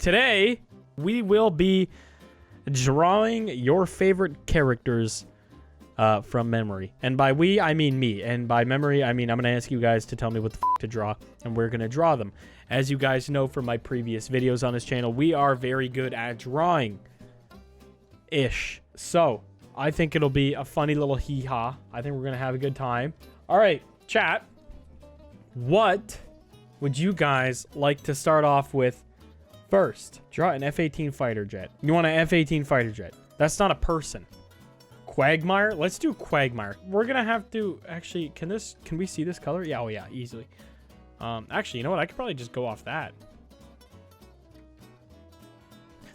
Today, we will be drawing your favorite characters from memory. And by we, I mean me. And by memory, I mean I'm going to ask you guys to tell me what the to draw, and we're going to draw them. As you guys know from my previous videos on this channel, we are very good at drawing-ish. So, I think it'll be a funny little hee-haw. I think we're going to have a good time. All right, chat. What would you guys like to start off with first? Draw an F-18 fighter jet. You want an F-18 fighter jet. That's not a person. Quagmire? Let's do Quagmire. We're going to have to... Actually, can we see this color? Yeah, oh yeah, easily. Actually, you know what? I could probably just go off that.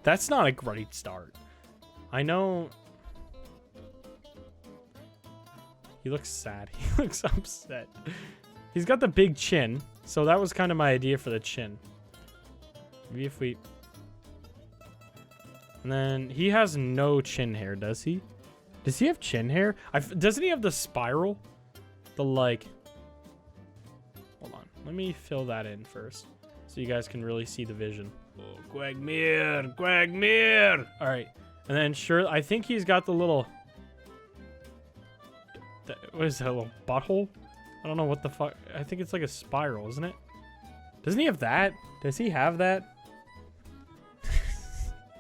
That's not a great start. I know... He looks sad. He looks upset. He's got the big chin. So that was kind of my idea for the chin. Maybe if we... And then he has no chin hair, does he? Does he have chin hair? Doesn't he have the spiral? The like... Hold on. Let me fill that in first. So you guys can really see the vision. Oh, Quagmire! Quagmire! Alright. And then sure, I think he's got the little... What is that, a little butthole? I don't know what the fuck. I think it's like a spiral, isn't it? Doesn't he have that? Does he have that?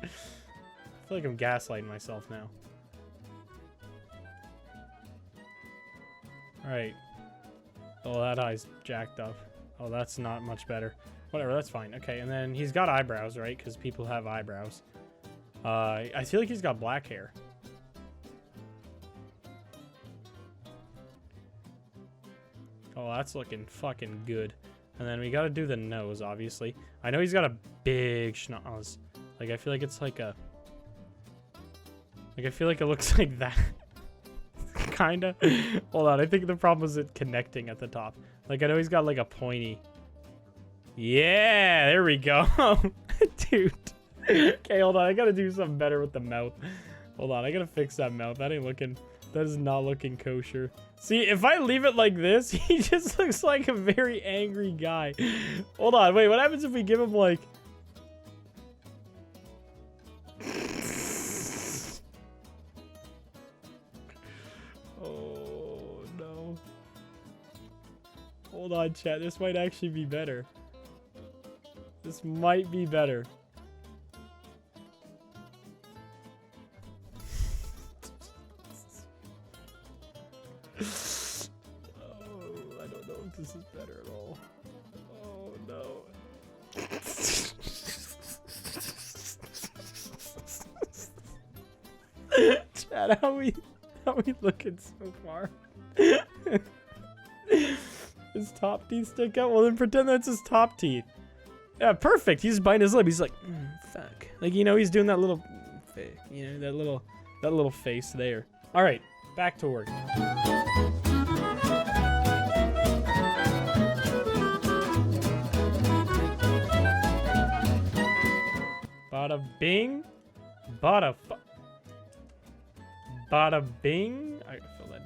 I feel like I'm gaslighting myself now. Alright. Oh, that eye's jacked up. Oh, that's not much better. Whatever, that's fine. Okay, and then he's got eyebrows, right? Because people have eyebrows. I feel like he's got black hair. Oh, that's looking fucking good. And then we gotta do the nose, obviously. I know he's got a big schnoz. Like, I feel like it's like a... Like, I feel like it looks like that. Kinda. Hold on, I think the problem is it connecting at the top. Like, I know he's got like a pointy... Yeah, there we go. Dude. Okay, hold on, I gotta do something better with the mouth. Hold on, I gotta fix that mouth. That ain't looking... That is not looking kosher. See, if I leave it like this, he just looks like a very angry guy. Hold on, wait, what happens if we give him like... Oh, no. Hold on, chat, this might actually be better. This might be better. This is better at all. Oh no. Chad, how we looking so far? His top teeth stick out? Well, then pretend that's his top teeth. Yeah, perfect. He's biting his lip. He's like, fuck. Like, you know, he's doing that little, you know, that little face there. All right, back to work. Bada bing, bada bing. I feel that.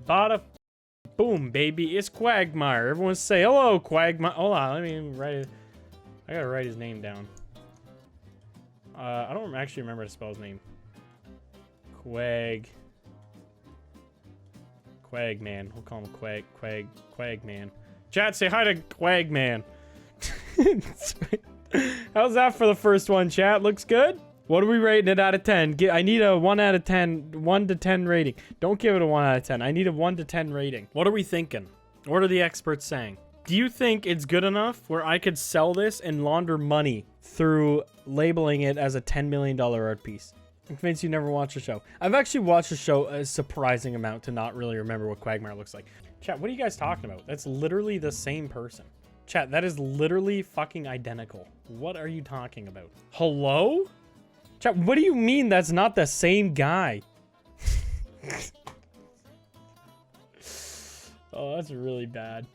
Bada boom, baby. It's Quagmire. Everyone say hello, Quagmire. Hold on, let me write it. I gotta write his name down. I don't actually remember how to spell his name. Quagman. We'll call him Quagman. Chat, say hi to Quagman. How's that for the first one, chat? Looks good? What are we rating it out of 10? I need a 1 out of 10, 1 to 10 rating. Don't give it a 1 out of 10. I need a 1 to 10 rating. What are we thinking? What are the experts saying? Do you think it's good enough where I could sell this and launder money through labeling it as a $10 million art piece? I'm convinced you never watched the show. I've actually watched the show a surprising amount to not really remember what Quagmire looks like. Chat, what are you guys talking about? That's literally the same person. Chat, that is literally fucking identical. What are you talking about? Hello? Chat, what do you mean that's not the same guy? Oh, that's really bad.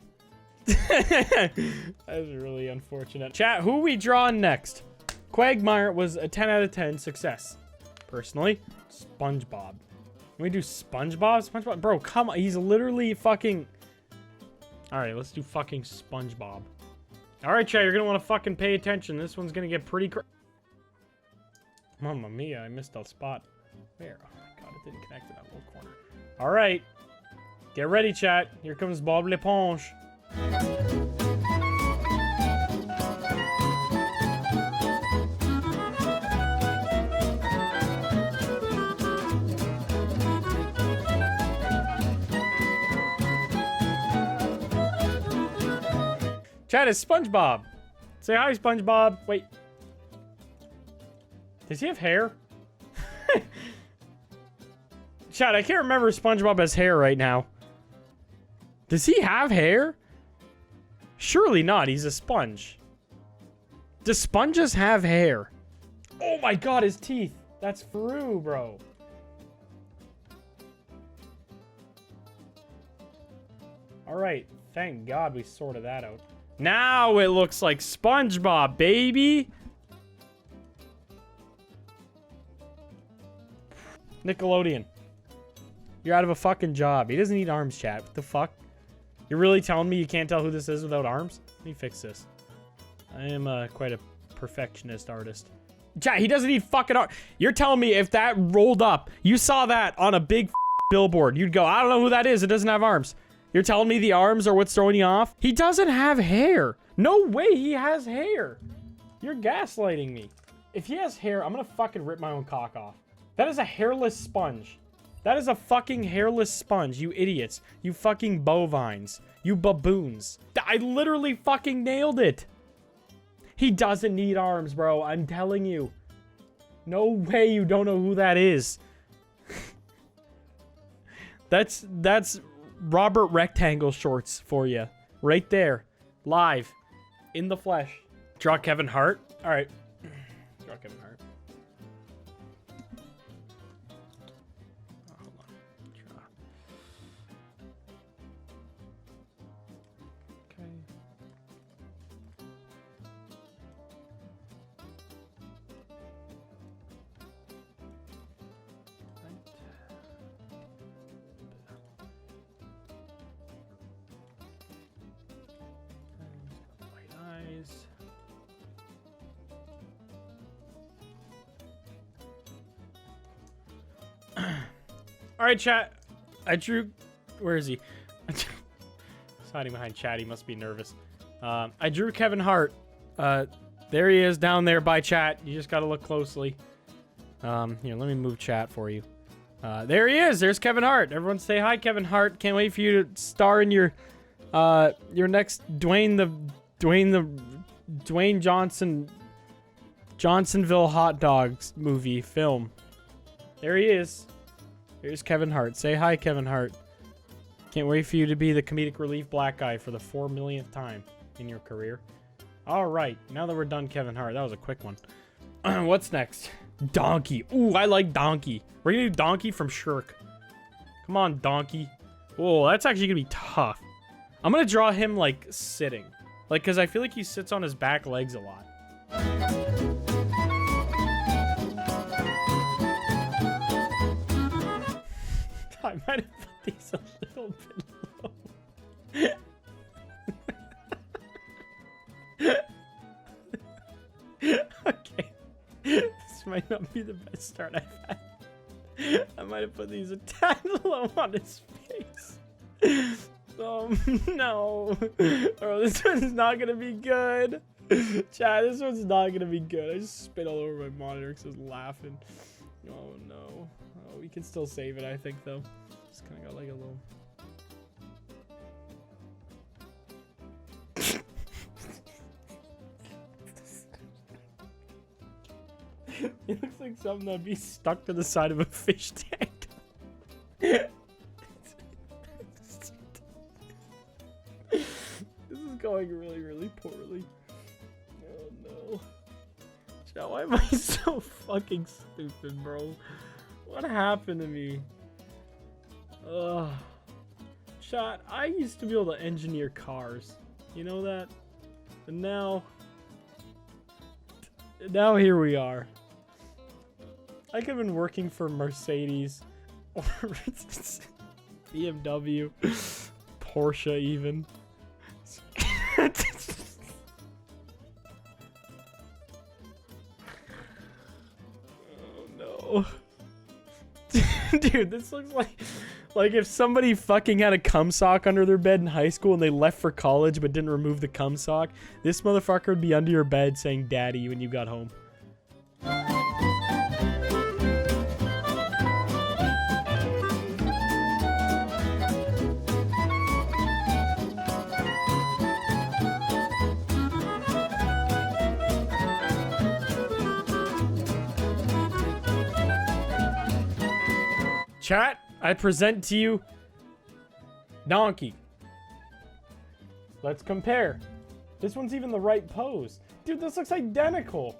That's really unfortunate. Chat, who are we drawing next? Quagmire was a 10 out of 10 success. Personally, SpongeBob. Can we do SpongeBob? SpongeBob? Bro, come on. He's literally fucking... Alright, let's do fucking SpongeBob. All right, chat, you're gonna want to fucking pay attention. This one's gonna get pretty Mamma mia, I missed a spot. Where? Oh my god, it didn't connect to that little corner. All right. Get ready, chat. Here comes Bob L'Éponge. Chat, is SpongeBob. Say hi, SpongeBob. Wait. Does he have hair? Chat, I can't remember if SpongeBob has hair right now. Does he have hair? Surely not. He's a sponge. Do sponges have hair? Oh my god, his teeth. That's Faru, bro. Alright. Thank god we sorted that out. Now it looks like SpongeBob, baby. Nickelodeon. You're out of a fucking job. He doesn't need arms, chat. What the fuck? You're really telling me you can't tell who this is without arms? Let me fix this. I am quite a perfectionist artist. Chat, he doesn't need fucking arms. You're telling me if that rolled up, you saw that on a big billboard, you'd go, I don't know who that is. It doesn't have arms. You're telling me the arms are what's throwing you off? He doesn't have hair. No way he has hair. You're gaslighting me. If he has hair, I'm gonna fucking rip my own cock off. That is a hairless sponge. That is a fucking hairless sponge, you idiots. You fucking bovines. You baboons. I literally fucking nailed it. He doesn't need arms, bro. I'm telling you. No way you don't know who that is. That's Robert Rectangle shorts for you. Right there. Live. In the flesh. Draw Kevin Hart. All right. Draw Kevin Hart. Oh, hold on. Draw. Okay. All right, chat. I drew. Where is he? He's hiding behind chat. He must be nervous. I drew Kevin Hart. There he is down there by chat. You just gotta look closely. Here, let me move chat for you. There he is. There's Kevin Hart. Everyone say hi, Kevin Hart. Can't wait for you to star in your next Dwayne Johnsonville hot dogs movie film. There he is. Here's Kevin Hart. Say hi, Kevin Hart. Can't wait for you to be the comedic relief black guy for the 4 millionth time in your career. All right, now that we're done, Kevin Hart. That was a quick one. What's next? Donkey. Ooh, I like Donkey. We're gonna do Donkey from Shirk. Come on, Donkey. Oh, that's actually gonna be tough. I'm gonna draw him like sitting, like because I feel like he sits on his back legs a lot. I might have put these a little bit low. Okay. This might not be the best start I've had. I might have put these a tad low on his face. No. Oh, this one's not gonna be good. Chat, this one's not gonna be good. I just spit all over my monitor because I was laughing. Oh no. Oh, we can still save it, I think, though. Just kind of got like a little... It looks like something that'd be stuck to the side of a fish tank. This is going really, really poorly. Oh no. Chat, why am I so fucking stupid, bro? What happened to me? Ugh. Chat, I used to be able to engineer cars. You know that? But now here we are. I could have been working for Mercedes or BMW, Porsche even. Bro. Dude, this looks like if somebody fucking had a cum sock under their bed in high school and they left for college but didn't remove the cum sock, this motherfucker would be under your bed saying daddy when you got home. Chat, I present to you donkey. Let's compare. This one's even the right pose. Dude, this looks identical.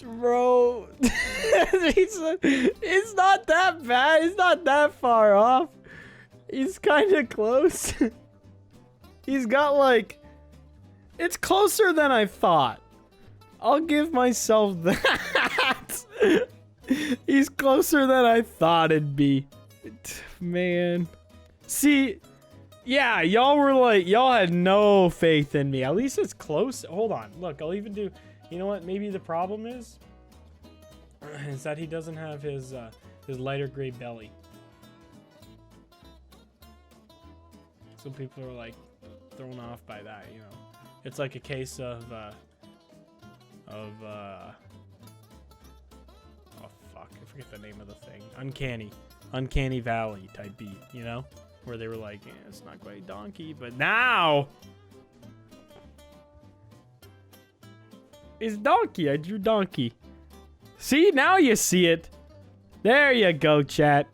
Bro, it's not that bad. It's not that far off. He's kind of close. He's got like, it's closer than I thought. I'll give myself that. He's closer than I thought it'd be. Man. See, yeah, y'all were like, y'all had no faith in me. At least it's close. Hold on. Look, I'll even do, you know what? Maybe the problem is that he doesn't have his lighter gray belly. Some people are like thrown off by that, you know. It's like a case of oh fuck, I forget the name of the thing. Uncanny Valley type beat, you know, where they were like, yeah, it's not quite donkey, but now it's donkey. I drew donkey. See, now you see it. There you go, chat.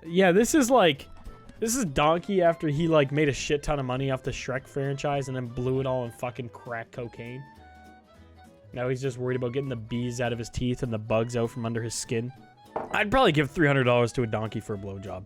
Yeah, this is donkey after he like made a shit ton of money off the Shrek franchise and then blew it all in fucking crack cocaine. Now he's just worried about getting the bees out of his teeth and the bugs out from under his skin. I'd probably give $300 to a donkey for a blowjob.